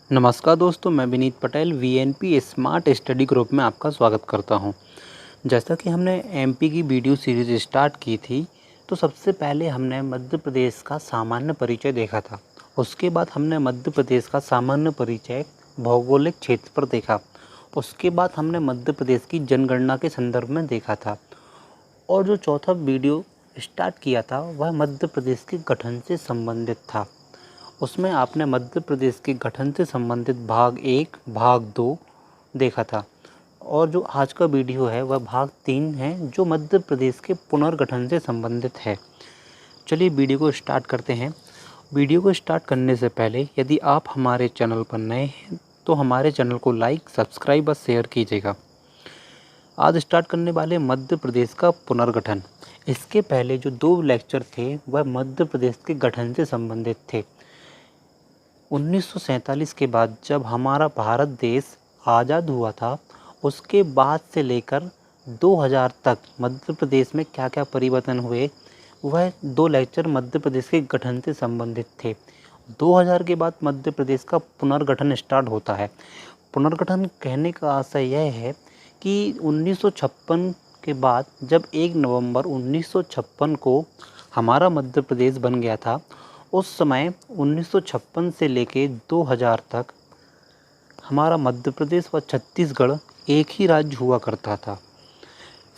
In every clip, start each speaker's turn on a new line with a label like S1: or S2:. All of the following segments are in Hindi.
S1: नमस्कार दोस्तों, मैं Vineet Patel VNP smart study group में आपका स्वागत करता हूं। जैसा कि हमने एमपी की वीडियो सीरीज़ स्टार्ट की थी, तो सबसे पहले हमने मध्य प्रदेश का सामान्य परिचय देखा था। उसके बाद हमने मध्य प्रदेश का सामान्य परिचय भौगोलिक क्षेत्र पर देखा। उसके बाद हमने मध्य प्रदेश की जनगणना के संदर्भ में देखा था। और जो चौथा वीडियो स्टार्ट किया था वह मध्य प्रदेश के गठन से संबंधित था। उसमें आपने मध्य प्रदेश के गठन से संबंधित भाग 1, भाग 2 देखा था। और जो आज का वीडियो है वह भाग 3 है, जो मध्य प्रदेश के पुनर्गठन से संबंधित है। चलिए वीडियो को स्टार्ट करते हैं। वीडियो को स्टार्ट करने से पहले यदि आप हमारे चैनल पर नए हैं तो हमारे चैनल को लाइक, सब्सक्राइब और शेयर कीजिएगा। आज स्टार्ट करने वाले मध्य प्रदेश का पुनर्गठन। इसके पहले जो 2 लेक्चर थे वह मध्य प्रदेश के गठन से संबंधित थे। 1947 के बाद जब हमारा भारत देश आज़ाद हुआ था, उसके बाद से लेकर 2000 तक मध्य प्रदेश में क्या क्या परिवर्तन हुए, वह 2 लेक्चर मध्य प्रदेश के गठन से संबंधित थे। 2000 के बाद मध्य प्रदेश का पुनर्गठन स्टार्ट होता है। पुनर्गठन कहने का आशय यह है कि 1956 के बाद जब 1 नवंबर 1956 को हमारा मध्य प्रदेश बन गया था, उस समय 1956 से लेके 2000 तक हमारा मध्य प्रदेश व छत्तीसगढ़ एक ही राज्य हुआ करता था।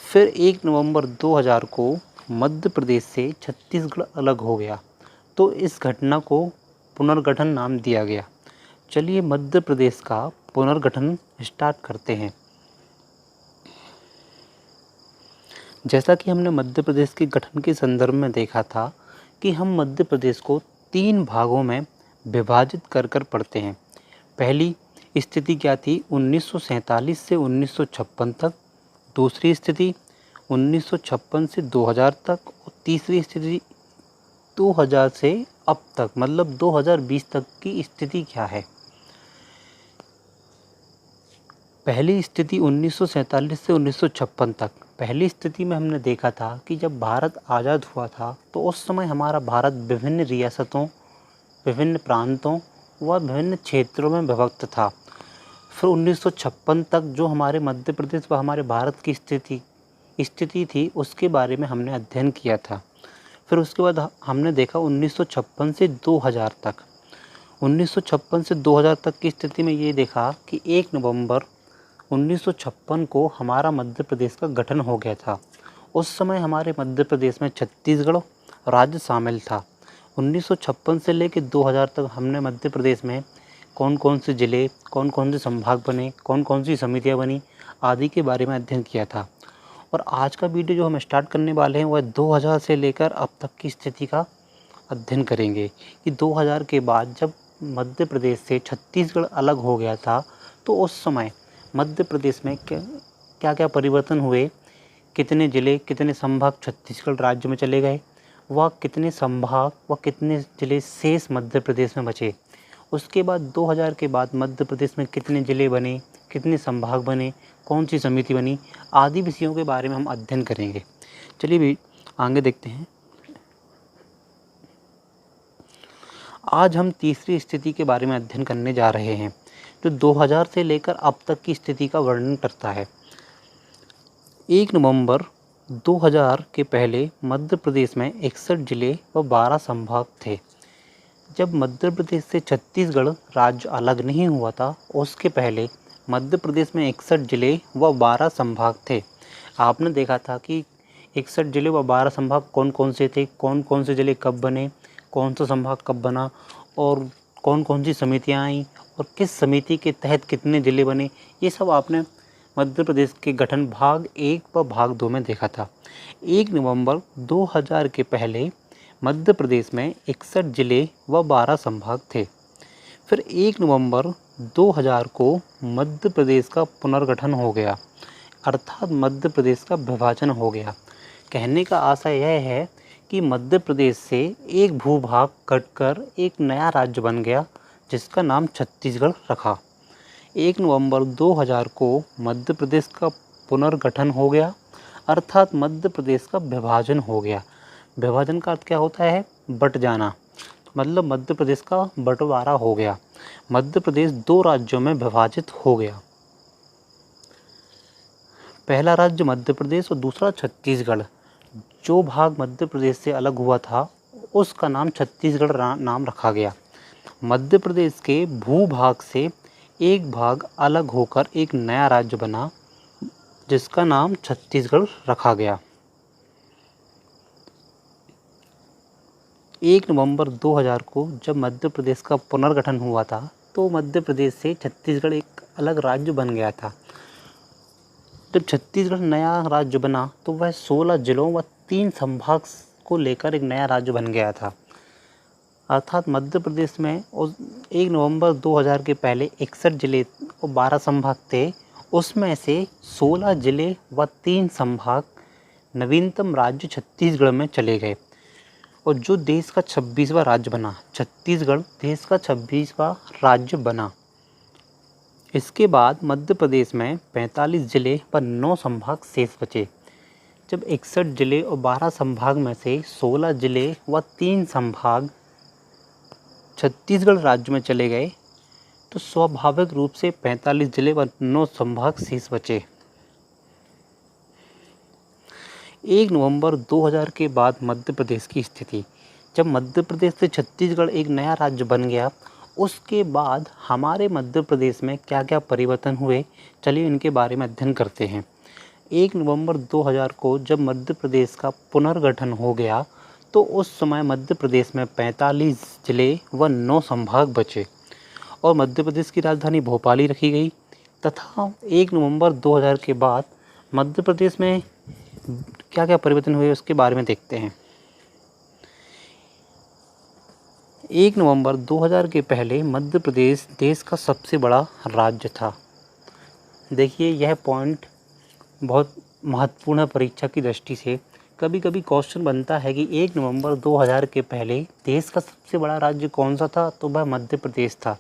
S1: फिर 1 नवंबर 2000 को मध्य प्रदेश से छत्तीसगढ़ अलग हो गया, तो इस घटना को पुनर्गठन नाम दिया गया। चलिए मध्य प्रदेश का पुनर्गठन स्टार्ट करते हैं। जैसा कि हमने मध्य प्रदेश के गठन के संदर्भ में देखा था कि हम मध्य प्रदेश को 3 भागों में विभाजित कर पढ़ते हैं। पहली स्थिति क्या थी? 1947 से 1956 तक। दूसरी स्थिति 1956 से 2000 तक। और तीसरी स्थिति 2000 से अब तक, मतलब 2020 तक की स्थिति क्या है। पहली स्थिति 1947 से 1956 तक। पहली स्थिति में हमने देखा था कि जब भारत आज़ाद हुआ था तो उस समय हमारा भारत विभिन्न रियासतों, विभिन्न प्रांतों व विभिन्न क्षेत्रों में विभक्त था। फिर 1956 तक जो हमारे मध्य प्रदेश व हमारे भारत की स्थिति थी, उसके बारे में हमने अध्ययन किया था। फिर उसके बाद हमने देखा 1956 से 2000 तक। 1956 से 2000 तक की स्थिति में ये देखा कि 1 नवंबर 1956 को हमारा मध्य प्रदेश का गठन हो गया था। उस समय हमारे मध्य प्रदेश में छत्तीसगढ़ राज्य शामिल था। 1956 से लेकर 2000 तक हमने मध्य प्रदेश में कौन कौन से ज़िले, कौन कौन से संभाग बने, कौन कौन सी समितियां बनी आदि के बारे में अध्ययन किया था। और आज का वीडियो जो हम स्टार्ट करने वाले हैं वह 2000 से लेकर अब तक की स्थिति का अध्ययन करेंगे कि 2000 के बाद जब मध्य प्रदेश से छत्तीसगढ़ अलग हो गया था, तो उस समय मध्य प्रदेश में क्या क्या परिवर्तन हुए, कितने ज़िले, कितने संभाग छत्तीसगढ़ राज्य में चले गए, व कितने संभाग व कितने ज़िले शेष मध्य प्रदेश में बचे। उसके बाद 2000 के बाद मध्य प्रदेश में कितने ज़िले बने, कितने संभाग बने, कौन सी समिति बनी आदि विषयों के बारे में हम अध्ययन करेंगे। चलिए भी आगे देखते हैं। आज हम तीसरी स्थिति के बारे में अध्ययन करने जा रहे हैं, जो 2000 से लेकर अब तक की स्थिति का वर्णन करता है। 1 नवंबर 2000 के पहले मध्य प्रदेश में 61 जिले व 12 संभाग थे। जब मध्य प्रदेश से छत्तीसगढ़ राज्य अलग नहीं हुआ था, उसके पहले मध्य प्रदेश में 61 जिले व 12 संभाग थे। आपने देखा था कि 61 जिले व 12 संभाग कौन कौन से थे, कौन कौन से जिले कब बने, कौन सा संभाग कब बना और कौन कौन सी समितियाँ आईं और किस समिति के तहत कितने ज़िले बने। ये सब आपने मध्य प्रदेश के गठन भाग 1 व भाग 2 में देखा था। 1 नवंबर 2000 के पहले मध्य प्रदेश में 61 ज़िले व 12 संभाग थे। फिर 1 नवंबर 2000 को मध्य प्रदेश का पुनर्गठन हो गया, अर्थात मध्य प्रदेश का विभाजन हो गया। कहने का आशय यह है कि मध्य प्रदेश से एक भूभाग कटकर एक नया राज्य बन गया, जिसका नाम छत्तीसगढ़ रखा। 1 नवंबर 2000 को मध्य प्रदेश का पुनर्गठन हो गया, अर्थात मध्य प्रदेश का विभाजन हो गया। विभाजन का अर्थ क्या होता है? बट जाना, मतलब मध्य प्रदेश का बंटवारा हो गया। मध्य प्रदेश 2 राज्यों में विभाजित हो गया। पहला राज्य मध्य प्रदेश और दूसरा छत्तीसगढ़। जो भाग मध्य प्रदेश से अलग हुआ था उसका नाम छत्तीसगढ़ नाम रखा गया। मध्य प्रदेश के भूभाग से एक भाग अलग होकर एक नया राज्य बना जिसका नाम छत्तीसगढ़ रखा गया। 1 नवंबर 2000 को जब मध्य प्रदेश का पुनर्गठन हुआ था तो मध्य प्रदेश से छत्तीसगढ़ एक अलग राज्य बन गया था। जब छत्तीसगढ़ नया राज्य बना तो वह 16 जिलों व 3 संभाग को लेकर एक नया राज्य बन गया था। अर्थात मध्य प्रदेश में 1 नवंबर 2000 के पहले 61 जिले और 12 संभाग थे। उसमें से 16 जिले व 3 संभाग नवीनतम राज्य छत्तीसगढ़ में चले गए और जो देश का 26वां राज्य बना। छत्तीसगढ़ देश का 26वां राज्य बना। इसके बाद मध्य प्रदेश में 45 जिले व 9 संभाग शेष बचे। जब 61 जिले और 12 संभाग में से 16 जिले व 3 संभाग छत्तीसगढ़ राज्य में चले गए तो स्वाभाविक रूप से 45 जिले व 9 संभाग शेष बचे। 1 नवंबर 2000 के बाद मध्य प्रदेश की स्थिति। जब मध्य प्रदेश से छत्तीसगढ़ एक नया राज्य बन गया उसके बाद हमारे मध्य प्रदेश में क्या क्या परिवर्तन हुए, चलिए इनके बारे में अध्ययन करते हैं। 1 नवंबर 2000 को जब मध्य प्रदेश का पुनर्गठन हो गया तो उस समय मध्य प्रदेश में 45 जिले व 9 संभाग बचे और मध्य प्रदेश की राजधानी भोपाल ही रखी गई। तथा 1 नवंबर 2000 के बाद मध्य प्रदेश में क्या क्या परिवर्तन हुए उसके बारे में देखते हैं। 1 नवंबर 2000 के पहले मध्य प्रदेश देश का सबसे बड़ा राज्य था। देखिए यह पॉइंट बहुत महत्वपूर्ण है परीक्षा की दृष्टि से। कभी कभी क्वेश्चन बनता है कि 1 नवंबर 2000 के पहले देश का सबसे बड़ा राज्य कौन सा था, तो वह मध्य प्रदेश था।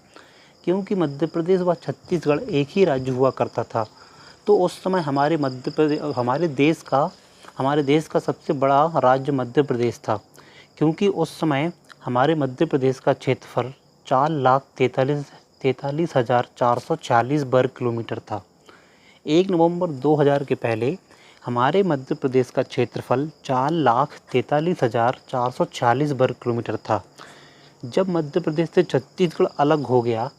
S1: क्योंकि मध्य प्रदेश व छत्तीसगढ़ एक ही राज्य हुआ करता था तो उस समय हमारे देश का सबसे बड़ा राज्य मध्य प्रदेश था। क्योंकि उस समय हमारे मध्य प्रदेश का क्षेत्रफल 4,43,440 वर्ग किलोमीटर था। 1 नवंबर 2000 के पहले हमारे मध्य प्रदेश का क्षेत्रफल 4,43,440 वर्ग किलोमीटर था। जब मध्य प्रदेश से छत्तीसगढ़ अलग हो गया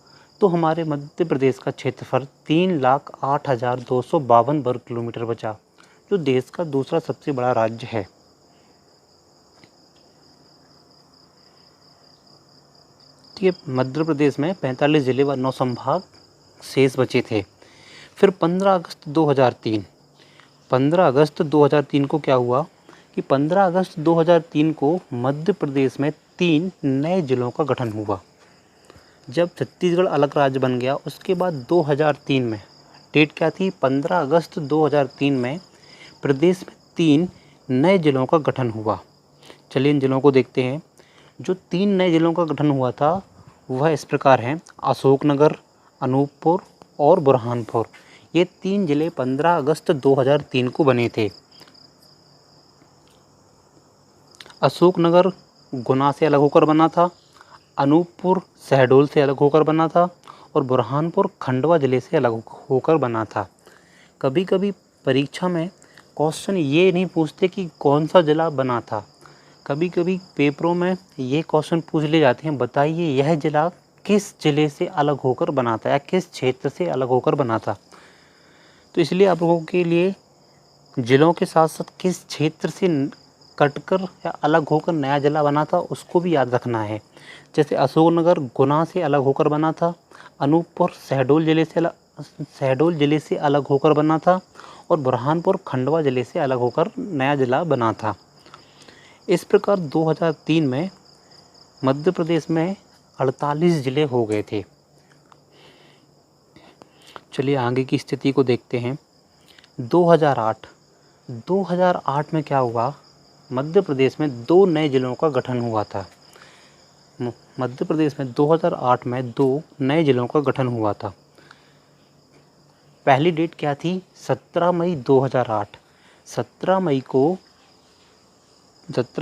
S1: तो हमारे मध्य प्रदेश का क्षेत्रफल 3,08,252 वर्ग किलोमीटर बचा, जो देश का दूसरा सबसे बड़ा राज्य है। ठीक है, मध्य प्रदेश में 45 जिले व 9 संभाग शेष बचे थे। फिर 15 अगस्त 2003 को क्या हुआ कि 15 अगस्त 2003 को मध्य प्रदेश में 3 नए जिलों का गठन हुआ। जब छत्तीसगढ़ अलग राज्य बन गया उसके बाद 2003 में डेट क्या थी, 15 अगस्त 2003 में प्रदेश में 3 नए जिलों का गठन हुआ। चलिए इन जिलों को देखते हैं। जो 3 नए जिलों का गठन हुआ था वह इस प्रकार हैं: अशोकनगर, अनूपपुर और बुरहानपुर। ये 3 जिले 15 अगस्त 2003 को बने थे। अशोकनगर गुना से अलग होकर बना था, अनूपपुर शहडोल से अलग होकर बना था और बुरहानपुर खंडवा जिले से अलग होकर बना था। कभी कभी परीक्षा में क्वेश्चन ये नहीं पूछते कि कौन सा जिला बना था, कभी कभी पेपरों में ये क्वेश्चन पूछ ले जाते हैं, बताइए यह जिला किस जिले से अलग होकर बना था या किस क्षेत्र से अलग होकर बना था। तो इसलिए आप लोगों के लिए जिलों के साथ साथ किस क्षेत्र से कटकर या अलग होकर नया जिला बना था उसको भी याद रखना है। जैसे अशोकनगर गुना से अलग होकर बना था, अनूपपुर शहडोल जिले से अलग होकर बना था और बुरहानपुर खंडवा जिले से अलग होकर नया जिला बना था। इस प्रकार 2003 में मध्य प्रदेश में 48 जिले हो गए थे। चलिए आगे की स्थिति को देखते हैं। 2008 में क्या हुआ, मध्य प्रदेश में 2 नए जिलों का गठन हुआ था। मध्य प्रदेश में 2008 में 2 नए जिलों का गठन हुआ था। पहली डेट क्या थी, 17 मई 2008। 17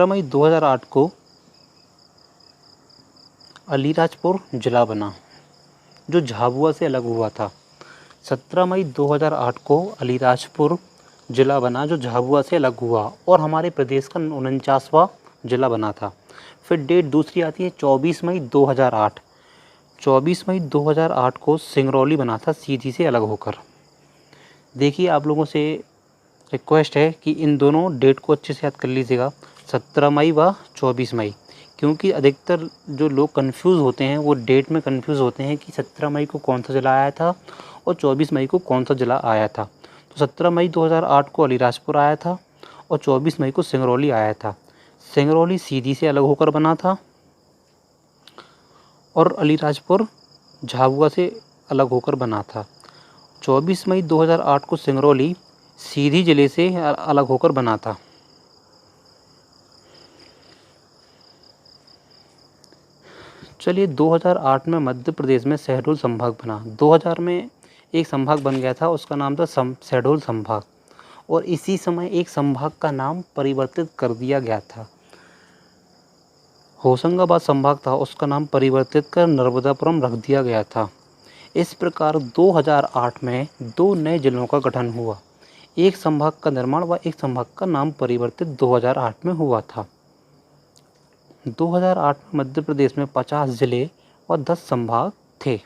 S1: मई 2008 को अलीराजपुर जिला बना। जो झाबुआ से अलग हुआ था। 17 मई 2008 को अलीराजपुर जिला बना जो झाबुआ से अलग हुआ और हमारे प्रदेश का 49वां जिला बना था। फिर डेट दूसरी आती है 24 मई 2008। 24 मई 2008 को सिंगरौली बना था सीधी से अलग होकर। देखिए, आप लोगों से रिक्वेस्ट है कि इन दोनों डेट को अच्छे से याद कर लीजिएगा, 17 मई व 24 मई, क्योंकि अधिकतर जो लोग कंफ्यूज होते हैं वो डेट में कंफ्यूज होते हैं कि 17 मई को कौन सा जिला आया था और 24 मई को कौन सा जिला आया था। तो 17 मई 2008 को अलीराजपुर आया था और 24 मई को सिंगरौली आया था। सिंगरौली सीधी से अलग होकर बना था और अलीराजपुर झाबुआ से अलग होकर बना था। 24 मई 2008 को सिंगरौली सीधी जिले से अलग होकर बना था। चलिए, 2008 में मध्य प्रदेश में शहडोल संभाग बना। 2000 में एक संभाग बन गया था, उसका नाम था शहडोल संभाग, और इसी समय एक संभाग का नाम परिवर्तित कर दिया गया था। होशंगाबाद संभाग था, उसका नाम परिवर्तित कर नर्मदापुरम रख दिया गया था। इस प्रकार 2008 में 2 नए जिलों का गठन हुआ। एक संभाग का निर्माण व एक संभाग का नाम परिवर्तित 2008 में हुआ था। 2008 में मध्य प्रदेश में 50 जिले व 10 संभाग थे।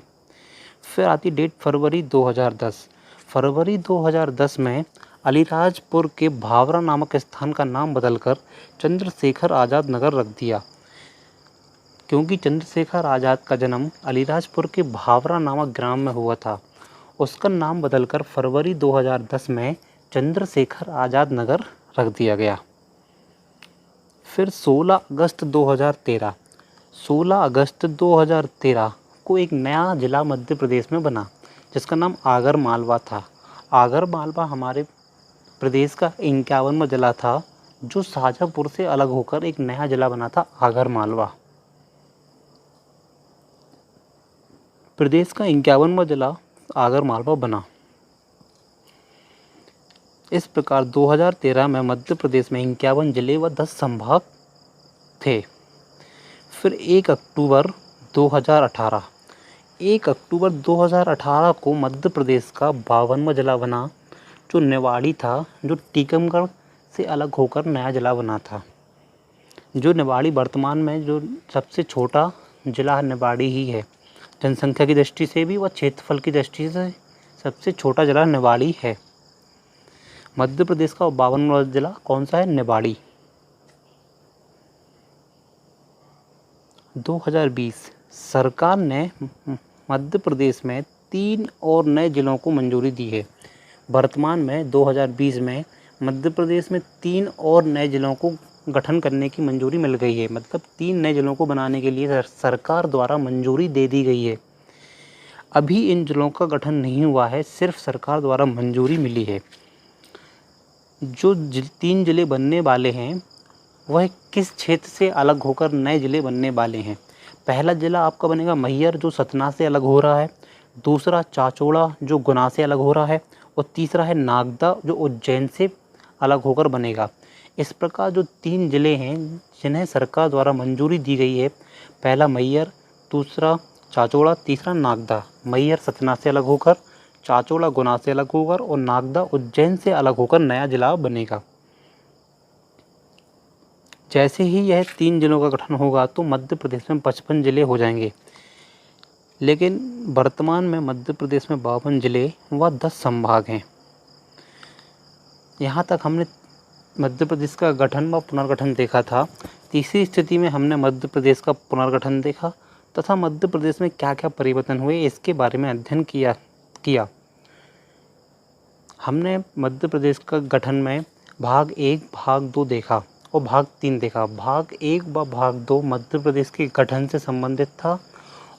S1: फिर आती डेट फरवरी 2010। फरवरी 2010 में अलीराजपुर के भावरा नामक स्थान का नाम बदलकर चंद्रशेखर आज़ाद नगर रख दिया, क्योंकि चंद्रशेखर आज़ाद का जन्म अलीराजपुर के भावरा नामक ग्राम में हुआ था। उसका नाम बदलकर फरवरी 2010 में चंद्रशेखर आज़ाद नगर रख दिया गया। फिर 16 अगस्त 2013 को एक नया जिला मध्य प्रदेश में बना, जिसका नाम आगर मालवा था। आगर मालवा हमारे प्रदेश का 51वां जिला था, जो शाजापुर से अलग होकर एक नया जिला बना था, आगर मालवा। प्रदेश का 51वां जिला आगर मालवा बना। इस प्रकार 2013 में मध्य प्रदेश में 51 जिले व 10 संभाग थे। फिर 1 अक्टूबर 2018 को मध्य प्रदेश का 52वां जिला बना, जो निवाड़ी था, जो टीकमगढ़ से अलग होकर नया जिला बना था। जो निवाड़ी वर्तमान में जो सबसे छोटा जिला निवाड़ी ही है, जनसंख्या की दृष्टि से भी व क्षेत्रफल की दृष्टि से सबसे छोटा जिला निवाड़ी है। मध्य प्रदेश का 52वां जिला कौन सा है? निवाड़ी। 2020 सरकार ने मध्य प्रदेश में 3 और नए जिलों को मंजूरी दी है। वर्तमान में 2020 में मध्य प्रदेश में 3 और नए जिलों को गठन करने की मंजूरी मिल गई है। मतलब 3 नए जिलों को बनाने के लिए सरकार द्वारा मंजूरी दे दी गई है। अभी इन जिलों का गठन नहीं हुआ है, सिर्फ सरकार द्वारा मंजूरी मिली है। जो 3 जिले बनने वाले हैं वह किस क्षेत्र से अलग होकर नए जिले बनने वाले हैं? पहला जिला आपका बनेगा मैहर, जो सतना से अलग हो रहा है। दूसरा चाचौड़ा, जो गुना से अलग हो रहा है। और तीसरा है नागदा, जो उज्जैन से अलग होकर बनेगा। इस प्रकार जो 3 जिले हैं जिन्हें सरकार द्वारा मंजूरी दी गई है, पहला मैहर, दूसरा चाचौड़ा, तीसरा नागदा। मैहर सतना से अलग होकर, चाचौड़ा गुना से अलग होकर और नागदा उज्जैन से अलग होकर नया जिला बनेगा। जैसे ही यह 3 जिलों का गठन होगा तो मध्य प्रदेश में 55 जिले हो जाएंगे। लेकिन वर्तमान में मध्य प्रदेश में 52 जिले व 10 संभाग हैं। यहाँ तक हमने मध्य प्रदेश का गठन व पुनर्गठन देखा था। तीसरी स्थिति में हमने मध्य प्रदेश का पुनर्गठन देखा तथा मध्य प्रदेश में क्या क्या परिवर्तन हुए इसके बारे में अध्ययन किया। हमने मध्य प्रदेश का गठन में भाग 1, भाग 2 देखा और भाग 3 देखा। भाग 1 व भाग 2 मध्य प्रदेश के गठन से संबंधित था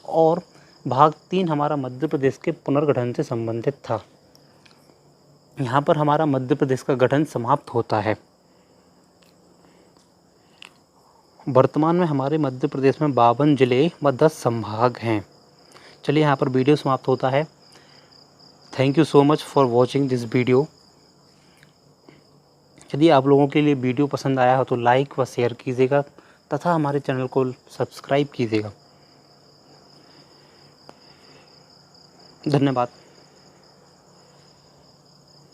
S1: और भाग 3 हमारा मध्य प्रदेश के पुनर्गठन से संबंधित था। यहाँ पर हमारा मध्य प्रदेश का गठन समाप्त होता है। वर्तमान में हमारे मध्य प्रदेश में 52 जिले व 10 संभाग हैं। चलिए, यहाँ पर वीडियो समाप्त होता है। Thank you so much for watching this video. यदि आप लोगों के लिए वीडियो पसंद आया हो तो लाइक व शेयर कीजिएगा तथा हमारे चैनल को सब्सक्राइब कीजिएगा। धन्यवाद।